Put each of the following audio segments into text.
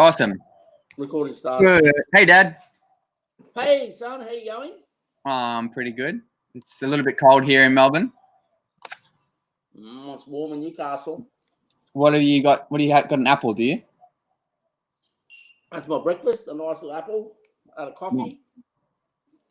Awesome. Recording started. Good. Hey, Dad. Hey, son, how you going? Pretty good. It's a little bit cold here in Melbourne. It's warm in Newcastle. What have you got? What do you have? Got an apple? Do you? That's my breakfast. A nice little apple, a coffee.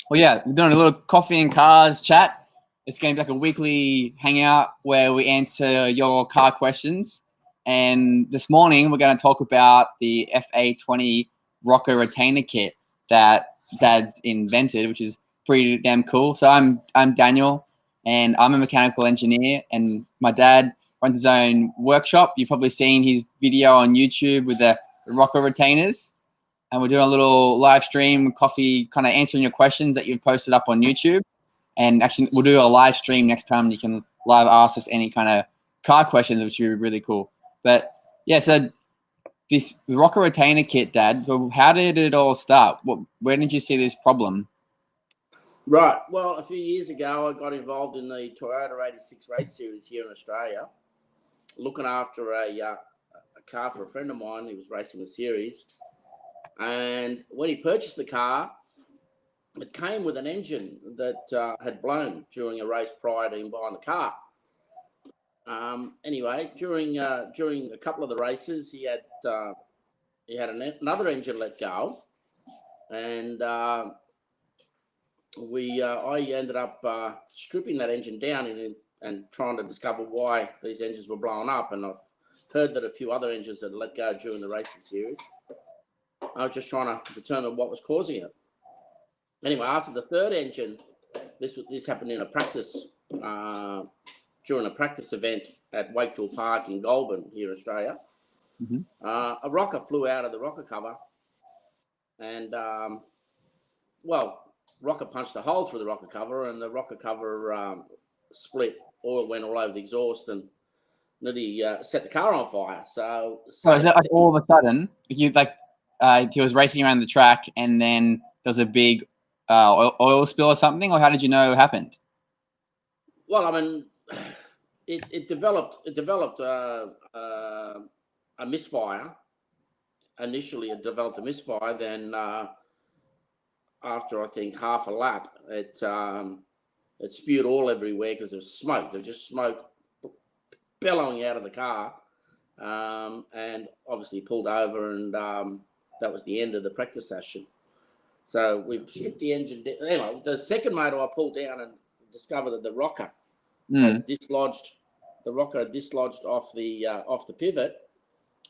Well, yeah, we're doing a little coffee and cars chat. It's going to be like a weekly hangout where we answer your car questions. And this morning we're going to talk about the FA20 rocker retainer kit that Dad's invented, which is pretty damn cool. So I'm Daniel, and I'm a mechanical engineer, and my dad runs his own workshop. You've probably seen his video on YouTube with the rocker retainers. And we're doing a little live stream, coffee, kind of answering your questions that you've posted up on YouTube. And actually, we'll do a live stream next time. You can live ask us any kind of car questions, which would be really cool. But yeah, so this rocker retainer kit, Dad, so how did it all start? Where did you see this problem? Right. Well, a few years ago, I got involved in the Toyota 86 race series here in Australia, looking after a car for a friend of mine who was racing the series. And when he purchased the car, it came with an engine that had blown during a race prior to him buying the car. Anyway, during a couple of the races, he had another engine let go, and I ended up stripping that engine down and trying to discover why these engines were blowing up. And I've heard that a few other engines had let go during the racing series. I was just trying to determine what was causing it. Anyway, after the third engine, this happened in a practice during a practice event at Wakefield Park in Goulburn here in Australia. Mm-hmm. A rocker flew out of the rocker cover, and rocker punched a hole through the rocker cover, and the rocker cover split. Oil went all over the exhaust, and nearly set the car on fire. So is that like all of a sudden, he was racing around the track, and then there was a big oil spill or something, or how did you know it happened? Well, I mean, it developed a misfire. Initially, it developed a misfire. Then, after I think half a lap, it spewed oil everywhere because there was smoke. There was just smoke bellowing out of the car, and obviously pulled over, and that was the end of the practice session. So we stripped the engine down. Anyway, the second motor I pulled down and discovered that the rocker had dislodged. The rocker had dislodged off the pivot.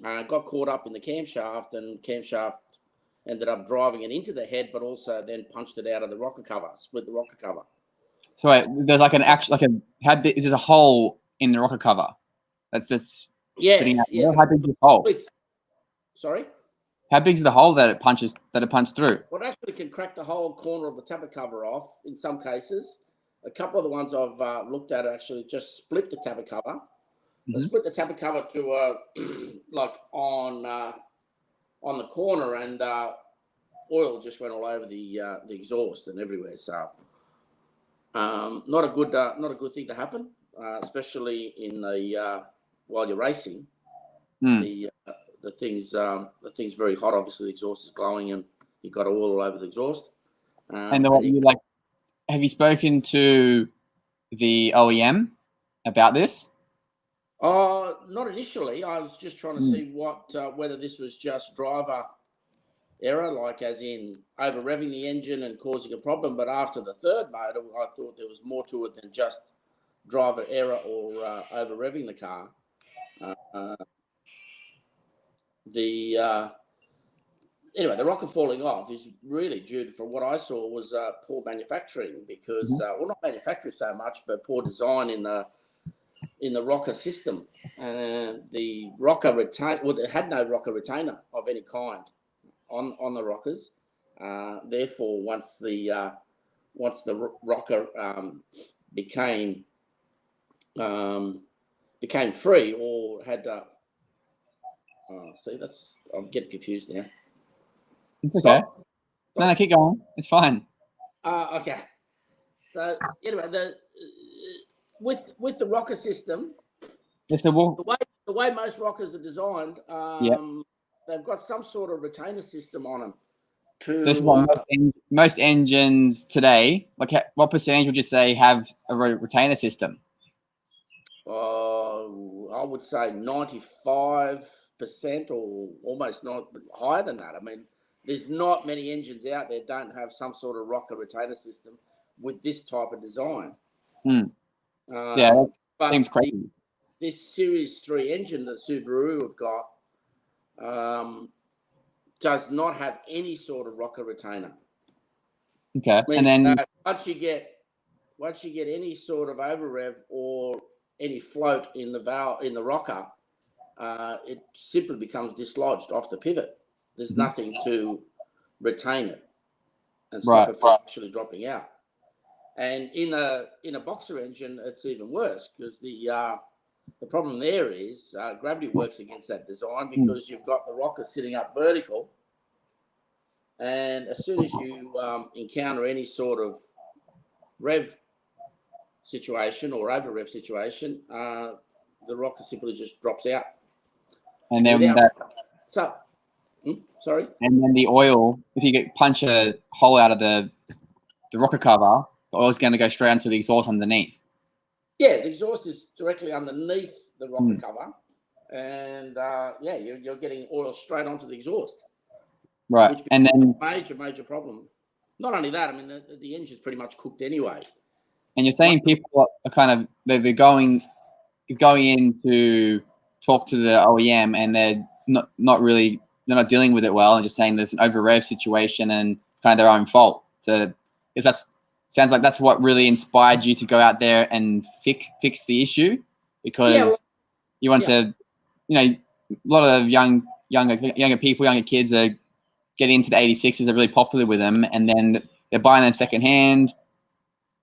Got caught up in the camshaft, and camshaft ended up driving it into the head, but also then punched it out of the rocker cover, split the rocker cover. So wait, there's like how big is there a hole in the rocker cover? That's yes. How big is the hole? Sorry. How big is the hole that it punched through? Well, it actually can crack the whole corner of the tappet cover off in some cases. A couple of the ones I've looked at actually just split the tappet cover. Mm-hmm. They split the tappet cover to like on the corner, and oil just went all over the exhaust and everywhere. So not a good thing to happen, especially in the while you're racing. The thing's very hot. Obviously, the exhaust is glowing, and you've got oil all over the exhaust. Have you spoken to the OEM about this? Not initially. I was just trying to see whether this was just driver error, like as in over revving the engine and causing a problem. But after the third motor, I thought there was more to it than just driver error or over revving the car. Anyway, the rocker falling off is really due, from what I saw, was poor manufacturing, because well, not manufacturing so much, but poor design in the rocker system. The rocker it had no rocker retainer of any kind on the rockers. Therefore, once the rocker became free, or had I'm getting confused now. It's okay. Stop. No, keep going. It's fine. Okay. So anyway, with the rocker system, the way most rockers are designed, they've got some sort of retainer system on them. This is what most engines today. Like, what percentage would you say have a retainer system? I would say 95% or almost not higher than that. I mean, there's not many engines out there don't have some sort of rocker retainer system with this type of design. Yeah, that seems crazy. This Series 3 engine that Subaru have got does not have any sort of rocker retainer. Okay, and then once you get any sort of over rev or any float in the valve in the rocker, it simply becomes dislodged off the pivot. There's nothing to retain it and stop it from actually dropping out. And in a boxer engine, it's even worse because the problem there is gravity works against that design because you've got the rocker sitting up vertical, and as soon as you encounter any sort of rev situation or over rev situation, the rocker simply just drops out. And then sorry. And then the oil, if you punch a hole out of the rocker cover, the oil's going to go straight onto the exhaust underneath. Yeah, the exhaust is directly underneath the rocker cover, and you're getting oil straight onto the exhaust. Right, which and then major problem. Not only that, I mean the engine's pretty much cooked anyway. And you're saying people are kind of they're going in to talk to the OEM, and they're not dealing with it well, and just saying there's an over rev situation and kind of their own fault. So, sounds like that's what really inspired you to go out there and fix the issue, because you want to, a lot of younger people, younger kids are getting into the 86s, are really popular with them, and then they're buying them secondhand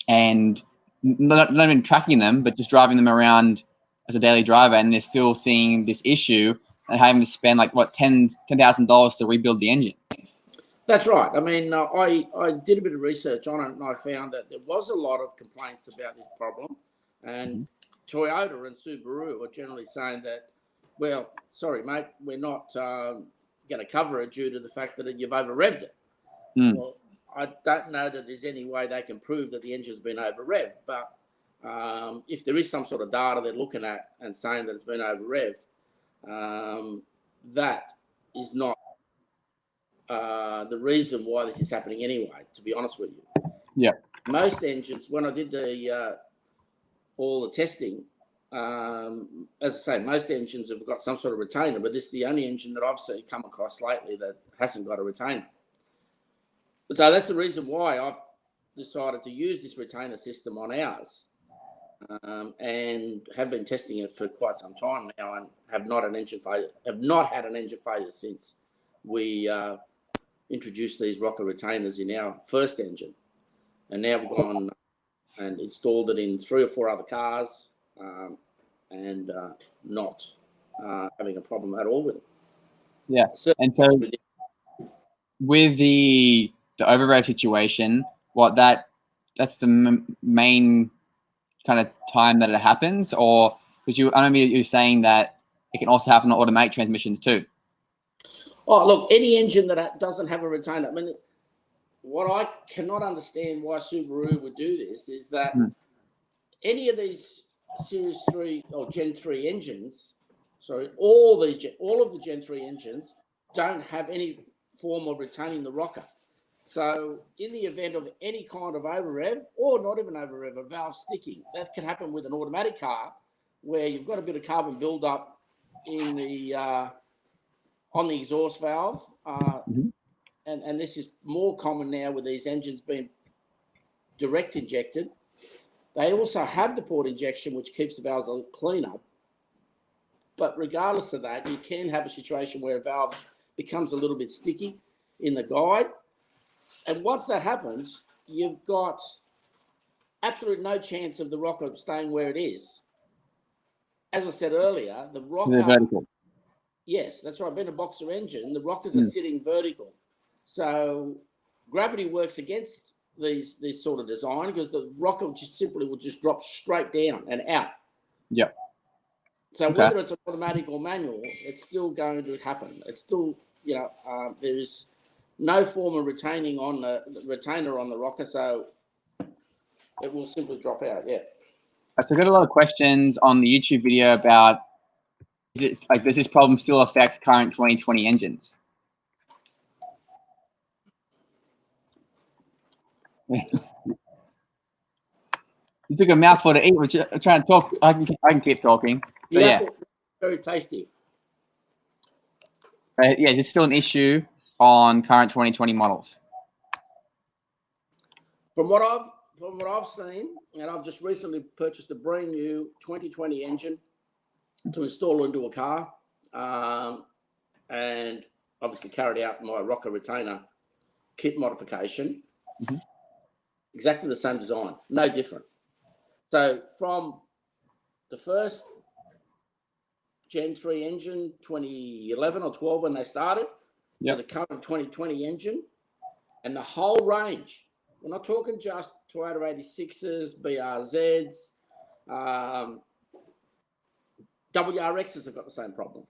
and not even tracking them, but just driving them around as a daily driver, and they're still seeing this issue and having to spend like $10,000 to rebuild the engine. That's right. I mean, I did a bit of research on it, and I found that there was a lot of complaints about this problem, and Toyota and Subaru are generally saying that, well, sorry, mate, we're not going to cover it due to the fact that you've over-revved it. Well, I don't know that there's any way they can prove that the engine's been over-revved, but if there is some sort of data they're looking at and saying that it's been over-revved, that is not the reason why this is happening anyway, to be honest with you. Yeah. Most engines, when I did all the testing, as I say, most engines have got some sort of retainer, but this is the only engine that I've seen come across lately that hasn't got a retainer. So that's the reason why I've decided to use this retainer system on ours, and have been testing it for quite some time now, and have not had an engine failure since we introduced these rocker retainers in our first engine, and now we've gone and installed it in 3 or 4 other cars, and not having a problem at all with it. Yeah, and so with the over rev situation, that's the main kind of time that it happens, or because I remember you saying that it can also happen on automatic transmissions too. Oh, look, any engine that doesn't have a retainer. I mean, what I cannot understand why Subaru would do this is that any of these Series 3 or Gen 3 engines, all of the Gen 3 engines don't have any form of retaining the rocker. So in the event of any kind of over rev, or not even over rev, a valve sticking, that can happen with an automatic car where you've got a bit of carbon buildup in the on the exhaust valve, and this is more common now with these engines being direct injected. They also have the port injection, which keeps the valves a cleaner. But regardless of that, you can have a situation where a valve becomes a little bit sticky in the guide. And once that happens, you've got absolutely no chance of the rocker staying where it is. As I said earlier, the rocker... vertical. Yes, that's right. Being a boxer engine, the rockers are sitting vertical. So gravity works against this sort of design because the rocker just simply will just drop straight down and out. Yeah. So Okay. whether it's an automatic or manual, it's still going to happen. It's still, there is no form of retainer on the rocker, so it will simply drop out. Yeah. So I got a lot of questions on the YouTube video about, does this problem still affect current 2020 engines? You took a mouthful to eat. We're trying to talk. I can keep talking. So yeah, Very tasty. yeah, is this still an issue on current 2020 models? From what I've seen, and I've just recently purchased a brand new 2020 engine to install into a car, and obviously carried out my rocker retainer kit modification. Mm-hmm. Exactly the same design, no different. So from the first Gen 3 engine, 2011 or 12 when they started, to the current 2020 engine, and the whole range. We're not talking just Toyota 86s, BRZs, WRXs have got the same problem.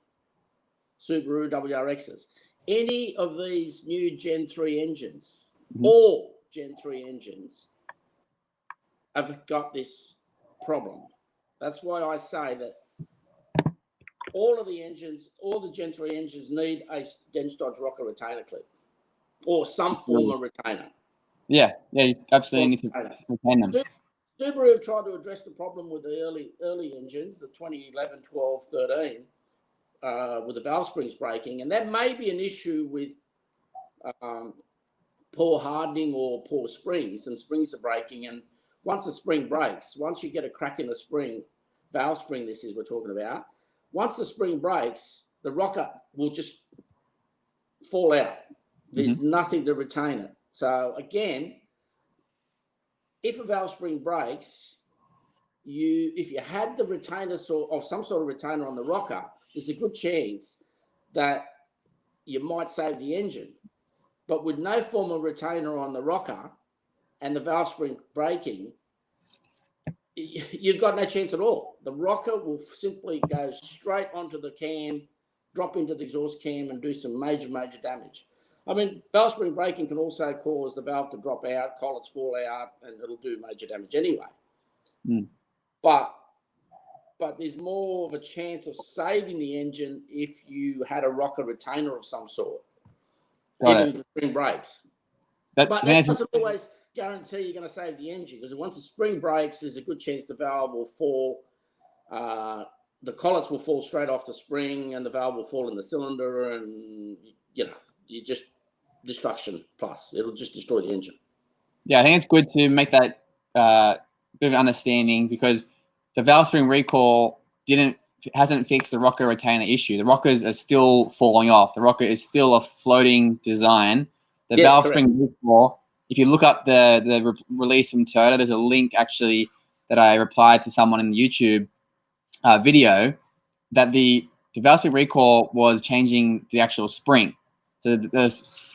Subaru WRXs. Any of these new Gen 3 engines, all Gen 3 engines, have got this problem. That's why I say that all of the engines, all the Gen 3 engines need a Dense Dodge rocker retainer clip or some form of retainer. Yeah, you absolutely need to retain them. Subaru have tried to address the problem with the early engines, the 2011, 12, 13, with the valve springs breaking. And that may be an issue with poor hardening or poor springs, and springs are breaking. And once the spring breaks, once you get a crack in the spring, valve spring this is we're talking about, once the spring breaks, the rocker will just fall out. There's nothing to retain it. So again, if a valve spring breaks, if you had the retainer or some sort of retainer on the rocker, there's a good chance that you might save the engine. But with no form of retainer on the rocker and the valve spring breaking, you've got no chance at all. The rocker will simply go straight onto the cam, drop into the exhaust cam, and do some major damage. I mean, valve spring breaking can also cause the valve to drop out, collets fall out, and it'll do major damage anyway. But there's more of a chance of saving the engine if you had a rocker retainer of some sort, even if the spring breaks. But that doesn't always guarantee you're going to save the engine, because once the spring breaks, there's a good chance the valve will fall. The collets will fall straight off the spring, and the valve will fall in the cylinder, and you just destruction plus. It'll just destroy the engine. Yeah, I think it's good to make that bit of understanding, because the valve spring recall hasn't fixed the rocker retainer issue. The rockers are still falling off. The rocker is still a floating design. The valve spring recall, if you look up the release from Toyota, there's a link actually that I replied to someone in the YouTube video, that the valve spring recall was changing the actual spring. So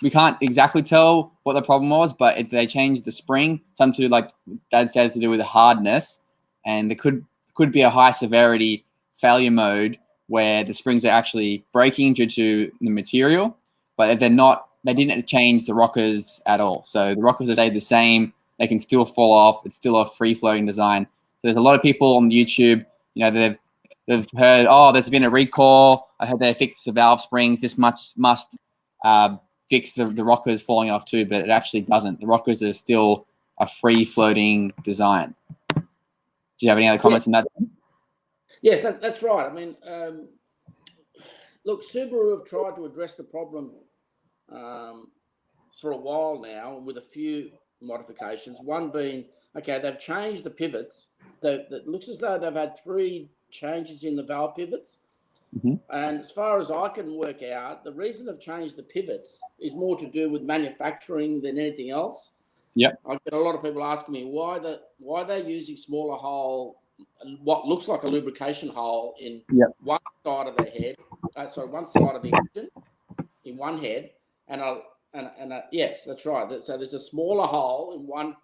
we can't exactly tell what the problem was, but they changed the spring, something to, like Dad said, to do with the hardness, and there could be a high severity failure mode where the springs are actually breaking due to the material, but they're not. They didn't change the rockers at all. So the rockers have stayed the same. They can still fall off. It's still a free floating design. So there's a lot of people on YouTube, they've heard, oh, there's been a recall. I heard they fixed the valve springs. This must fix the rockers falling off too, but it actually doesn't. The rockers are still a free floating design. Do you have any other comments on that? Yes, that's right. I mean, look, Subaru have tried to address the problem for a while now with a few modifications. One being, okay, they've changed the pivots. It looks as though they've had 3 changes in the valve pivots. And as far as I can work out, the reason they've changed the pivots is more to do with manufacturing than anything else. Yeah, I get a lot of people asking me why they're using smaller hole, what looks like a lubrication hole in one side of the head. One side of the engine in one head, and yes, that's right. So there's a smaller hole in one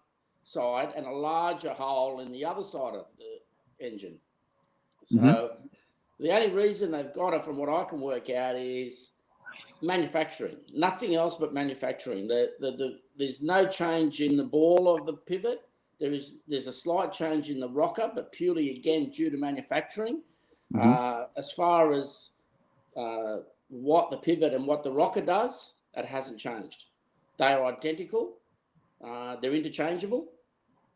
side and a larger hole in the other side of the engine. So The only reason they've got it, from what I can work out, is manufacturing. Nothing else but manufacturing. There's no change in the ball of the pivot. There's a slight change in the rocker, but purely again due to manufacturing. As far as what the pivot and what the rocker does, it hasn't changed. They are identical. They're interchangeable.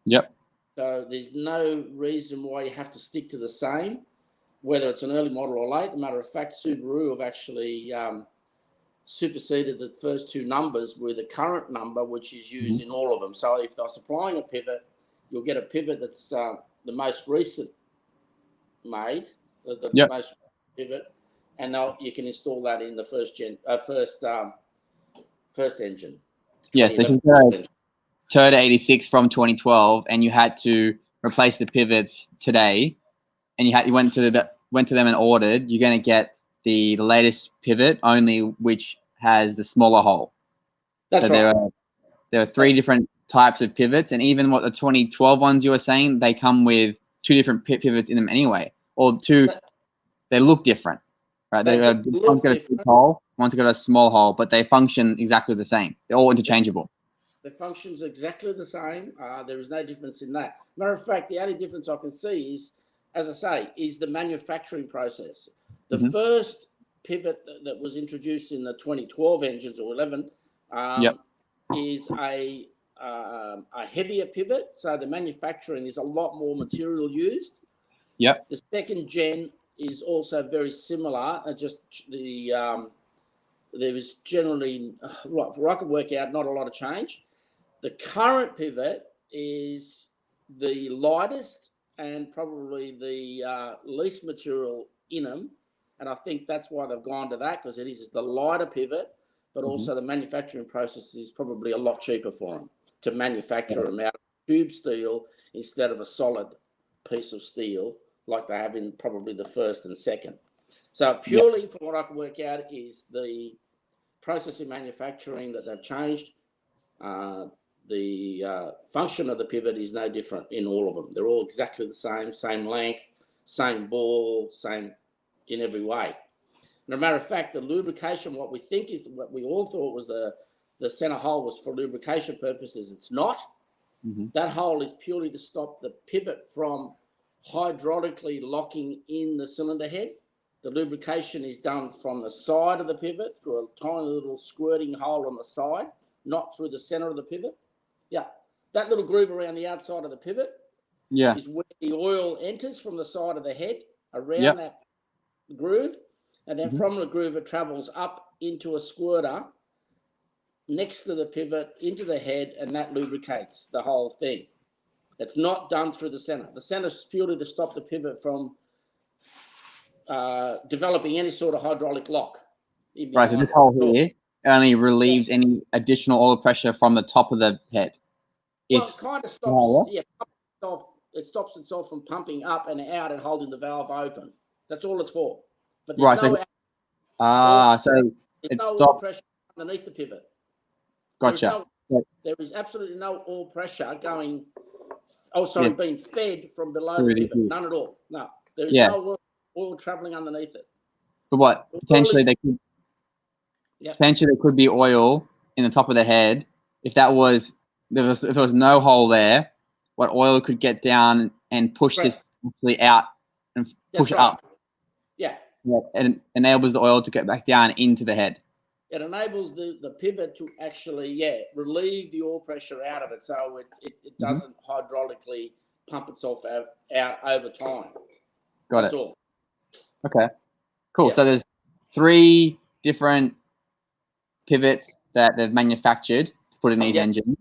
Yep. So there's no reason why you have to stick to the same, whether it's an early model or late. As a matter of fact, Subaru have actually superseded the first two numbers with the current number, which is used in all of them. So if they're supplying a pivot, you'll get a pivot that's the most recent made, the most pivot, and you can install that in the first engine. Yes, they can go Toyota 86 from 2012, and you had to replace the pivots today, and you went to them and ordered. You're going to get the latest pivot only, which has the smaller hole. That's right. There are three different types of pivots, and even what the 2012 ones you were saying, they come with two different pivots in them anyway, or two. They look different, right? One's got a big hole, one's got a small hole, but they function exactly the same. They're all interchangeable. The function's exactly the same. There is no difference in that. Matter of fact, the only difference I can see is, as I say, is the manufacturing process. The first pivot that was introduced in the 2012 engines or 11 is a heavier pivot. So the manufacturing is a lot more material used. Yep. The second gen is also very similar. Just there was generally, for I could work out, not a lot of change. The current pivot is the lightest and probably the least material in them. And I think that's why they've gone to that, because it is the lighter pivot, but also the manufacturing process is probably a lot cheaper for them to manufacture them out of tube steel instead of a solid piece of steel like they have in probably the first and second. So purely from what I can work out is the process in manufacturing that they've changed. The function of the pivot is no different in all of them. They're all exactly the same length, same ball, same in every way. And as a matter of fact, the lubrication, what we all thought was the center hole was for lubrication purposes. It's not. That hole is purely to stop the pivot from hydraulically locking in the cylinder head. The lubrication is done from the side of the pivot through a tiny little squirting hole on the side, not through the center of the pivot. Yeah, that little groove around the outside of the pivot is where the oil enters from the side of the head around that groove, and then from the groove it travels up into a squirter next to the pivot into the head, and that lubricates the whole thing. It's not done through the center. The center is purely to stop the pivot from developing any sort of hydraulic lock. Right, so this hole here only relieves any additional oil pressure from the top of the head. Well, it kind of stops. It stops itself from pumping up and out and holding the valve open. That's all it's for. But there's so it no stops oil pressure underneath the pivot. Gotcha. There is absolutely no oil pressure going. Being fed from below the pivot. None at all. No, there is no oil traveling underneath it. But what potentially there could be oil in the top of the head. If there was no hole there, what oil could get down and push this actually out and push up. Yeah, and it enables the oil to get back down into the head. It enables the pivot to actually, relieve the oil pressure out of it, so it doesn't hydraulically pump itself out over time. That's all. Okay, cool. Yeah. So there's 3 different pivots that they've manufactured to put in these engines.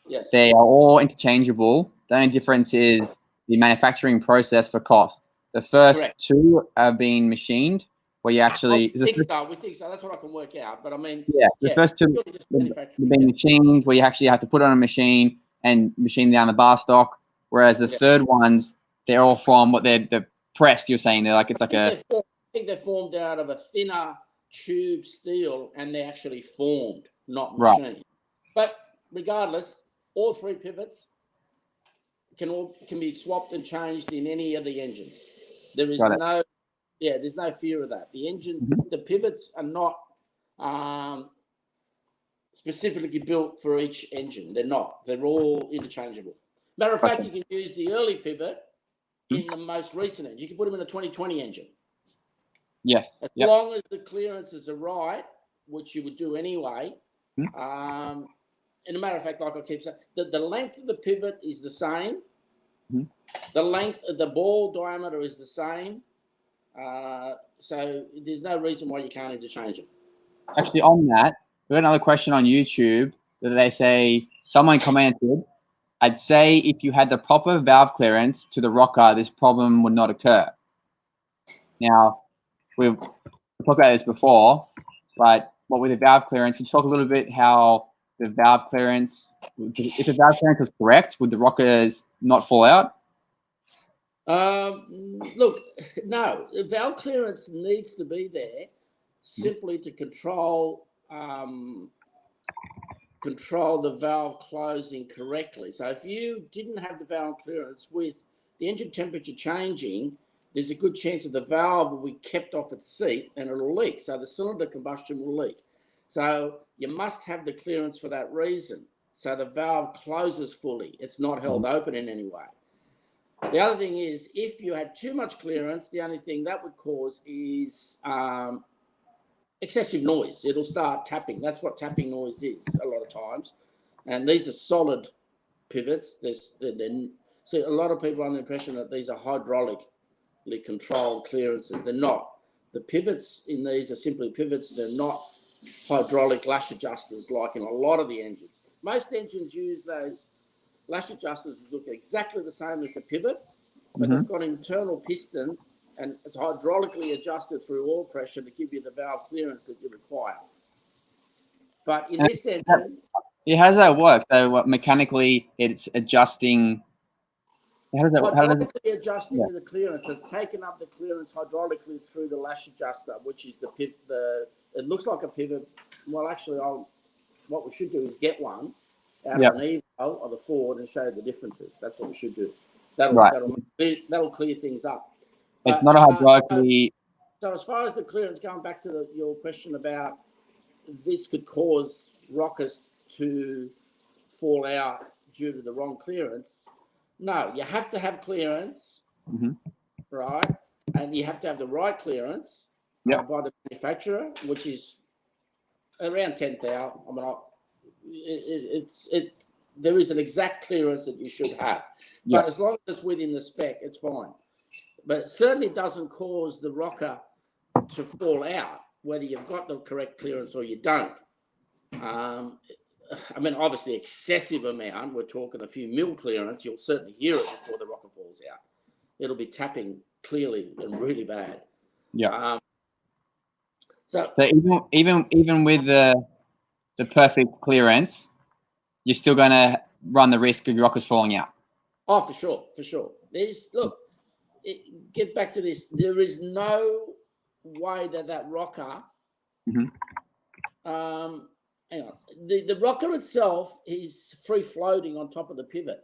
Yes. They are all interchangeable. The only difference is the manufacturing process for cost. The first 2 are being machined, where you actually... We think so. That's what I can work out. But I mean... the first 2 are being machined, where you actually have to put on a machine and machine down the bar stock, whereas the third ones, they're all from what they're pressed, you're saying. I think they're formed out of a thinner tube steel, and they're actually formed, not machined. Right. But regardless, all 3 pivots can be swapped and changed in any of the engines. There is Yeah, there's no fear of that. The engine, Mhm. the pivots are not specifically built for each engine. They're not. They're all interchangeable. Matter of fact, Gotcha. you can use the early pivot Mhm. in the most recent engine. You can put them in a 2020 engine. Yes. As Yep. long as the clearances are right, which you would do anyway. Mhm. And a matter of fact, like I keep saying, the length of the pivot is the same. Mhm. The length of the ball diameter is the same. So there's no reason why you can't interchange them. Actually, on that, we got another question on YouTube that they say someone commented, I'd say if you had the proper valve clearance to the rocker, this problem would not occur. Now, we've talked about this before, but what with the valve clearance, can you talk a little bit how the valve clearance, if the valve clearance was correct, would the rockers not fall out? Look, no, the valve clearance needs to be there simply to control the valve closing correctly. So if you didn't have the valve clearance with the engine temperature changing, there's a good chance that the valve will be kept off its seat and it'll leak. So the cylinder combustion will leak. So you must have the clearance for that reason. So the valve closes fully. It's not held open in any way. The other thing is, if you had too much clearance, the only thing that would cause is excessive noise. It'll start tapping. That's what tapping noise is a lot of times. And these are solid pivots. So a lot of people are under the impression that these are hydraulically controlled clearances. They're not. The pivots in these are simply pivots. They're not hydraulic lash adjusters like in a lot of the engines. Most engines use those lash adjusters which look exactly the same as the pivot, but they've got an internal piston and it's hydraulically adjusted through oil pressure to give you the valve clearance that you require. But in this engine, Yeah, how does that work? So what, mechanically it's adjusting. How does that? How does it? hydraulically adjusting Yeah. the clearance, it's taken up the clearance hydraulically through the lash adjuster, which is it looks like a pivot. Well, actually, what we should do is get one out Yep. of an Evo or the Ford and show the differences. That's what we should do. Right. That'll clear things up. It's But not a hydraulically. so as far as the clearance, going back to your question about this could cause rockers to fall out due to the wrong clearance. No, you have to have clearance, right? And you have to have the right clearance Yep. by the manufacturer, which is around 10,000. I mean, there is an exact clearance that you should have, but as long as it's within the spec, it's fine. But it certainly doesn't cause the rocker to fall out, whether you've got the correct clearance or you don't. I mean, obviously, excessive amount, we're talking a few mil clearance, you'll certainly hear it before the rocker falls out. It'll be tapping clearly and really bad. Yeah. So even with the perfect clearance, you're still going to run the risk of your rockers falling out. Oh, for sure. Get back to this. There is no way that rocker, hang on, the rocker itself is free floating on top of the pivot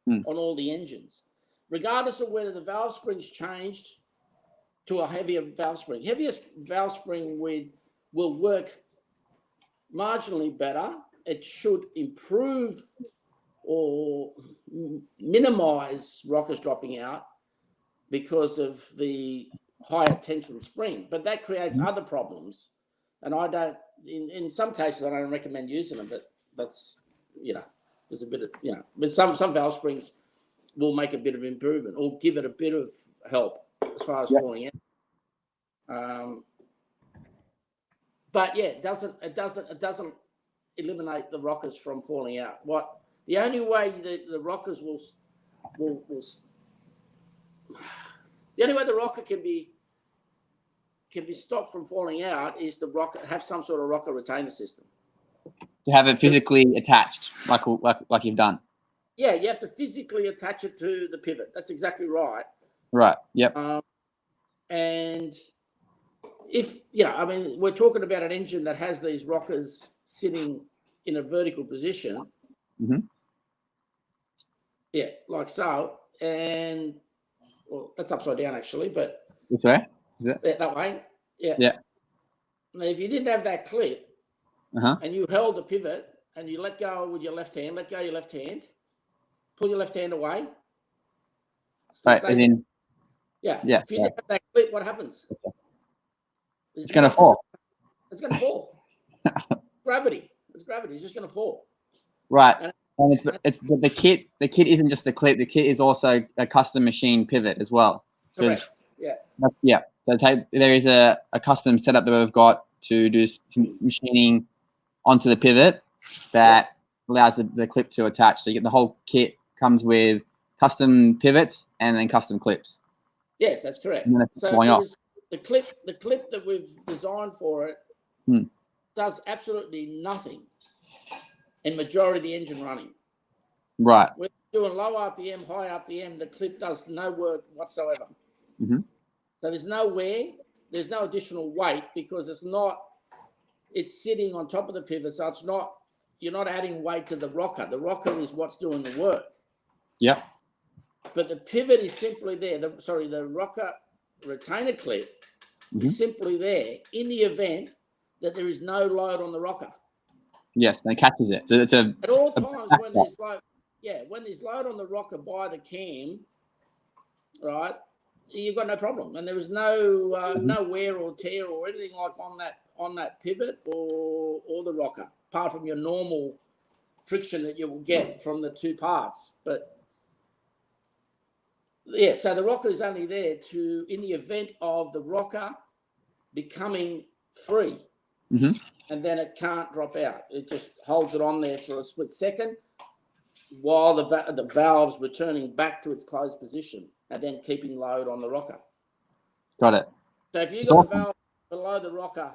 on all the engines, regardless of whether the valve spring's changed to a heavier valve spring. Heaviest valve spring will work marginally better. It should improve or minimize rockers dropping out because of the higher tension spring, but that creates other problems. And I don't, in some cases, I don't recommend using them, but that's, there's a bit of, but some valve springs will make a bit of improvement or give it a bit of help as far as falling out. But yeah, it doesn't eliminate the rockers from falling out. The only way the rockers will the only way the rocker can be stopped from falling out is the rocker have some sort of rocker retainer system. To have it physically attached, like you've done. Yeah, you have to physically attach it to the pivot. That's exactly right. Right. Yep. And if I mean, we're talking about an engine that has these rockers sitting in a vertical position. Yeah, like so, and well, that's upside down actually, but this way. Is it? Yeah, that way. Yeah. Yeah. Now, if you didn't have that clip Uh-huh. and you held the pivot and you let go with your left hand, pull your left hand away. Still Right, as stays in, yeah. yeah. If you didn't have that clip, what happens? It's going to fall. It's going to fall. Gravity. It's gravity. It's just going to fall. Right. And And it's the kit. The kit isn't just the clip. The kit is also a custom machine pivot as well. correct. Yeah. Yeah. So there is a custom setup that we've got to do some machining onto the pivot that allows the clip to attach. So you get the whole kit comes with custom pivots and then custom clips. Yes, that's correct. And then it's So flying off. the clip that we've designed for it does absolutely nothing in majority of the engine running. Right. We're doing low RPM, high RPM, the clip does no work whatsoever. Mm-hmm. So there's no additional weight because it's sitting on top of the pivot. So you're not adding weight to the rocker. The rocker is what's doing the work. Yep. But the pivot is simply there. The rocker retainer clip is simply there in the event that there is no load on the rocker. Yes, and it catches it. So it's at all times when there's load on the rocker by the cam, right? You've got no problem, and there is no wear or tear or anything like on that pivot or the rocker, apart from your normal friction that you will get from the two parts. But yeah, so the rocker is only there in the event of the rocker becoming free, and then it can't drop out. It just holds it on there for a split second while the valve's returning back to its closed position and then keeping load on the rocker. Got it. So if you've got a valve below the rocker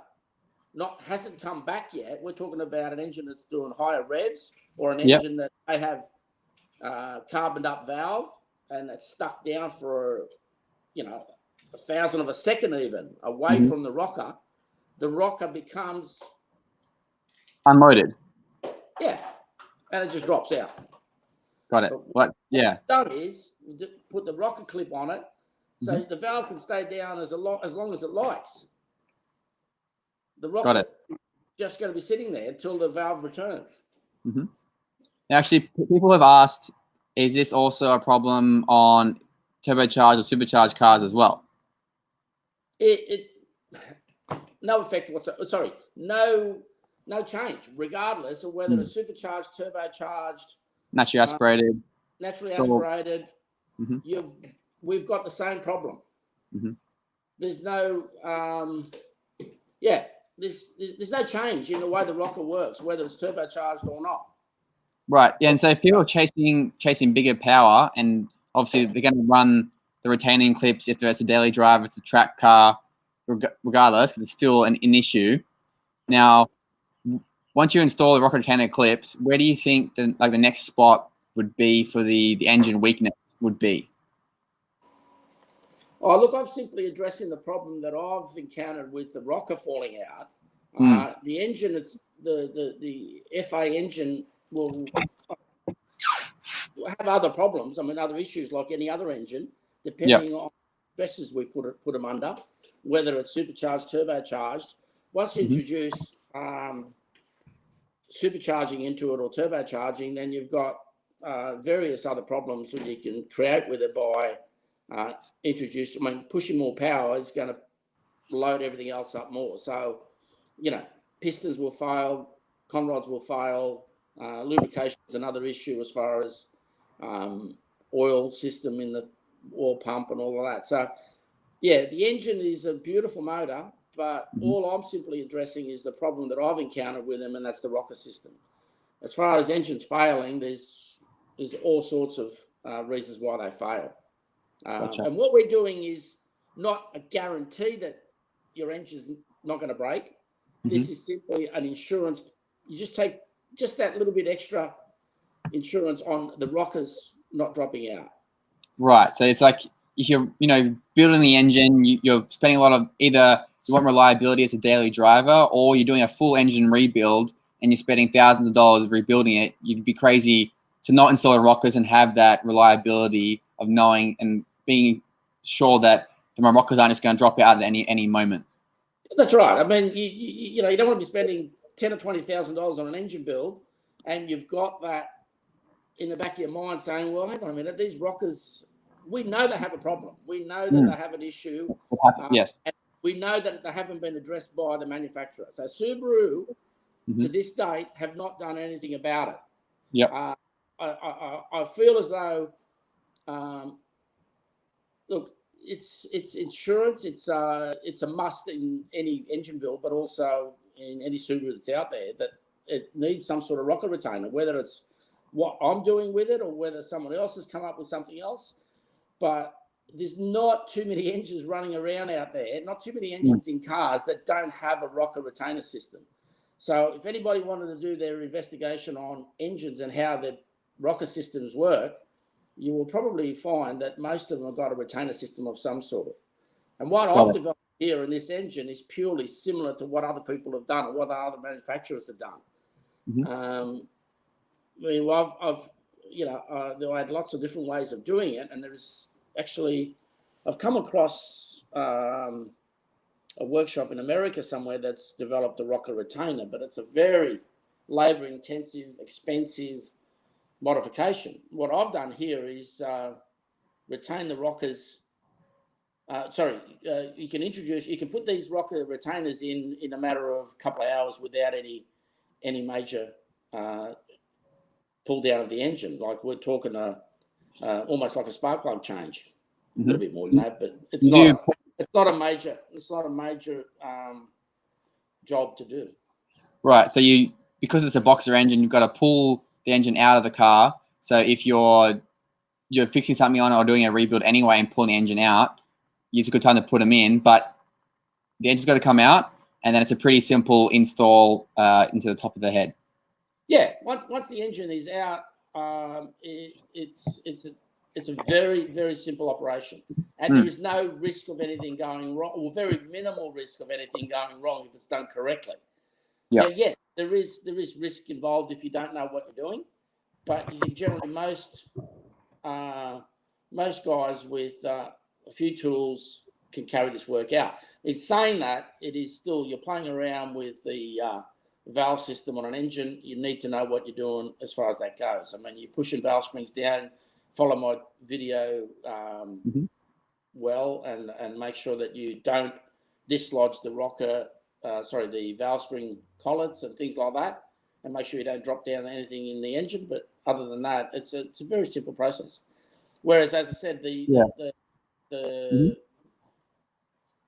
hasn't come back yet, we're talking about an engine that's doing higher revs or an engine that may have carboned up valve and it's stuck down for, 1,000 of a second even away from the rocker becomes unloaded. Yeah, and it just drops out. Got it. What we've done is put the rocker clip on it, so the valve can stay down as long as it likes. The rocker is just going to be sitting there until the valve returns. Actually, people have asked, is this also a problem on turbocharged or supercharged cars as well? No effect whatsoever. Sorry, no change, regardless of whether it's supercharged, turbocharged, naturally aspirated. We've got the same problem. There's no, there's no change in the way the rocker works, whether it's turbocharged or not. Right. Yeah. And so if people are chasing bigger power, and obviously they're going to run the retaining clips if it's a daily drive, it's a track car, regardless, because it's still an issue. Now, once you install the rocker retainer clips, where do you think the next spot would be for the engine weakness would be? Oh, look, I'm simply addressing the problem that I've encountered with the rocker falling out. The engine, it's the FA engine will have other problems. I mean, other issues like any other engine, depending on stresses we put them under, whether it's supercharged, turbocharged. Once you introduce supercharging into it or turbocharging, then you've got various other problems that you can create with it by pushing more power is going to load everything else up more. So, pistons will fail, conrods will fail, lubrication is another issue as far as oil system in the oil pump and all of that. So, the engine is a beautiful motor, but all I'm simply addressing is the problem that I've encountered with them, and that's the rocker system. As far as engines failing, there's all sorts of reasons why they fail. Gotcha. And what we're doing is not a guarantee that your engine's not going to break. This is simply an insurance. You just take just that little bit extra insurance on the rockers not dropping out. Right. So it's like if you're, building the engine, you're spending a lot of either you want reliability as a daily driver, or you're doing a full engine rebuild and you're spending thousands of dollars rebuilding it. You'd be crazy to not install the rockers and have that reliability of knowing and being sure that my rockers aren't just going to drop out at any moment. That's right. I mean, you know, you don't want to be spending $10,000 or $20,000 on an engine build, and you've got that in the back of your mind saying, well, hang on a minute, these rockers, we know they have a problem. We know that they have an issue. Yes. And we know that they haven't been addressed by the manufacturer. So Subaru, to this date, have not done anything about it. Yep. I feel as though, look, it's insurance. It's a must in any engine build, but also in any Subaru that's out there, that it needs some sort of rocker retainer, whether it's what I'm doing with it or whether someone else has come up with something else. But there's not too many engines running around out there, not too many engines in cars that don't have a rocker retainer system. So if anybody wanted to do their investigation on engines and how the rocker systems work, you will probably find that most of them have got a retainer system of some sort. And what I've developed here in this engine is purely similar to what other people have done or what other manufacturers have done. I mean, I had lots of different ways of doing it, and there's actually, I've come across a workshop in America somewhere that's developed a rocker retainer, but it's a very labor-intensive, expensive modification. What I've done here is retain the rockers. You can put these rocker retainers in a matter of a couple of hours without any major pull down of the engine. Like we're talking almost like a spark plug change. A little bit more than that, but it's not a major job to do. Right. So because it's a boxer engine, you've got to pull the engine out of the car. So if you're fixing something on it or doing a rebuild anyway and pulling the engine out, it's a good time to put them in. But the engine's got to come out, and then it's a pretty simple install into the top of the head. Yeah. Once the engine is out, it's a very, very simple operation, and there is no risk of anything going wrong, or very minimal risk of anything going wrong if it's done correctly. Yeah. Now, yes, there is risk involved if you don't know what you're doing, but you can generally most guys with a few tools can carry this work out. It's saying that it is still, you're playing around with the valve system on an engine. You need to know what you're doing as far as that goes. I mean, you're pushing valve springs down. Follow my video well, and make sure that you don't dislodge the the valve spring collets and things like that, and make sure you don't drop down anything in the engine. But other than that, it's a very simple process. Whereas, as I said, the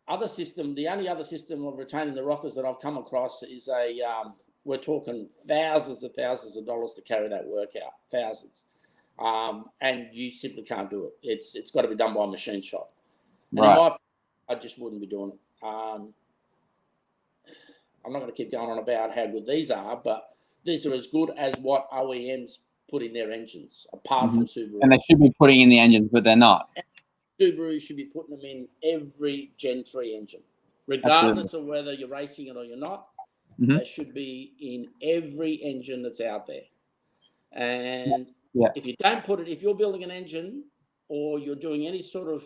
other system, the only other system of retaining the rockers that I've come across is we're talking thousands of dollars to carry that work out, thousands. And you simply can't do it. It's got to be done by a machine shop. And Right. I just wouldn't be doing it. I'm not going to keep going on about how good these are, but these are as good as what OEMs put in their engines, apart from Subaru. And they should be putting in the engines, but they're not. Subaru should be putting them in every Gen 3 engine, regardless of whether you're racing it or you're not. They should be in every engine that's out there. And if you don't put it, if you're building an engine or you're doing any sort of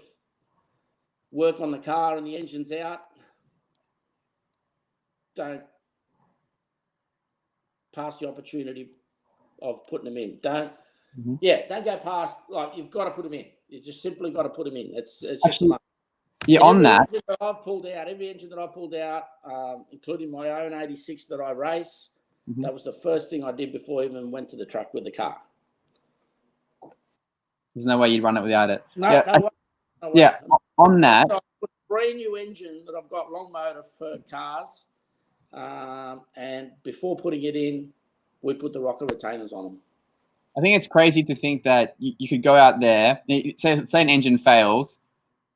work on the car and the engine's out, don't pass the opportunity of putting them in. Don't go past, like, you've got to put them in. You just simply got to put them in. It's just actually, every engine that I've pulled out, including my own 86 that I race, that was the first thing I did before I even went to the track with the car. There's no way you'd run it without it. No way. On that. So a brand new engine that I've got long motor for cars, and before putting it in, we put the rocker retainers on them. I think it's crazy to think that you could go out there, say an engine fails,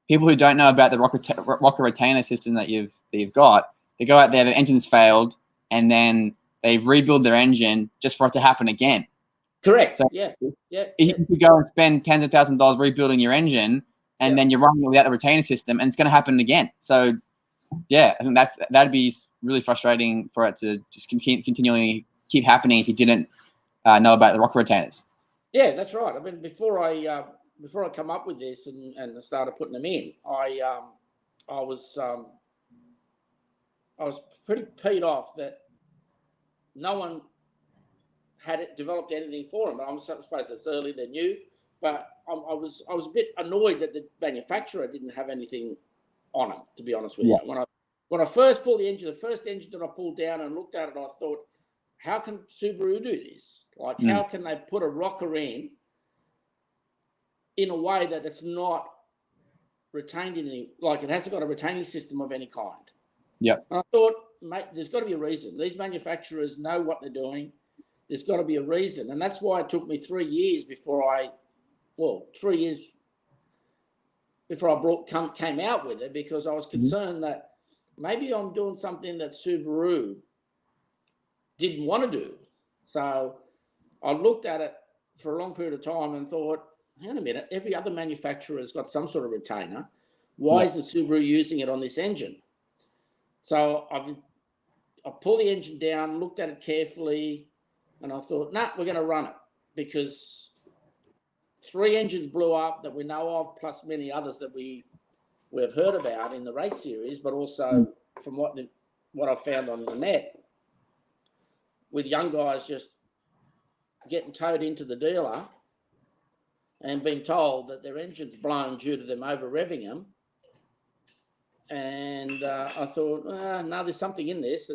people who don't know about the rocker retainer system that you've got, they go out there, the engine's failed, and then they rebuild their engine just for it to happen again. Correct. So yeah. You could go and spend tens of thousands of dollars rebuilding your engine, and then you're running it without the retainer system, and it's going to happen again. So, I think that'd be really frustrating for it to just continually keep happening if you didn't know about the rocker retainers. Yeah, that's right. I mean, before I come up with this and started putting them in, I was pretty peed off that no one had it developed anything for them. I'm supposed it's early, they're new, but I was a bit annoyed that the manufacturer didn't have anything on them, to be honest with you. When I first pulled the engine, the first engine that I pulled down and looked at it, I thought, how can Subaru do this? Like, how can they put a rocker in a way that it's not retained in any, like it hasn't got a retaining system of any kind? Yeah. And I thought, mate, there's got to be a reason. These manufacturers know what they're doing. There's got to be a reason. And that's why it took me 3 years before 3 years before I came out with it, because I was concerned that maybe I'm doing something that Subaru didn't want to do. So I looked at it for a long period of time and thought, hang on a minute, every other manufacturer has got some sort of retainer. Why is the Subaru using it on this engine? So I pulled the engine down, looked at it carefully, and I thought, nah, we're going to run it, because 3 engines blew up that we know of, plus many others that we've heard about in the race series, but also from what I've found on the net, with young guys just getting towed into the dealer and being told that their engine's blown due to them over-revving them. And I thought, no, there's something in this.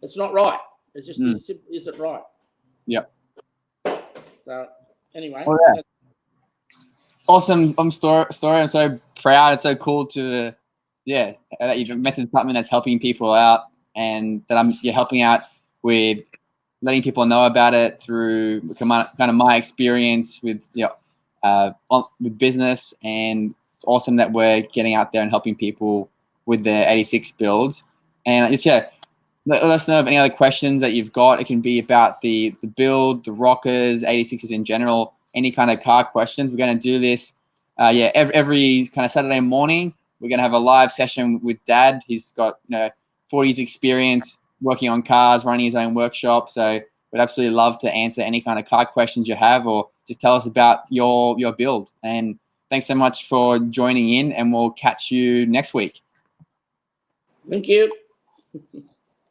It's not right. It's just it isn't right. Yep. So anyway. Oh, yeah. Awesome story. I'm so proud. It's so cool to, that you've invented something that's helping people out, and that you're helping out with letting people know about it through kind of my experience with with business. And it's awesome that we're getting out there and helping people with their 86 builds. And just let us know of any other questions that you've got. It can be about the build, the rockers, 86s in general, any kind of car questions. We're going to do this every kind of Saturday morning. We're going to have a live session with Dad. He's got 40 years experience working on cars, running his own workshop. So we'd absolutely love to answer any kind of car questions you have, or just tell us about your build. And thanks so much for joining in, and we'll catch you next week. Thank you.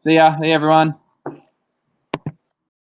See ya. Hey, everyone.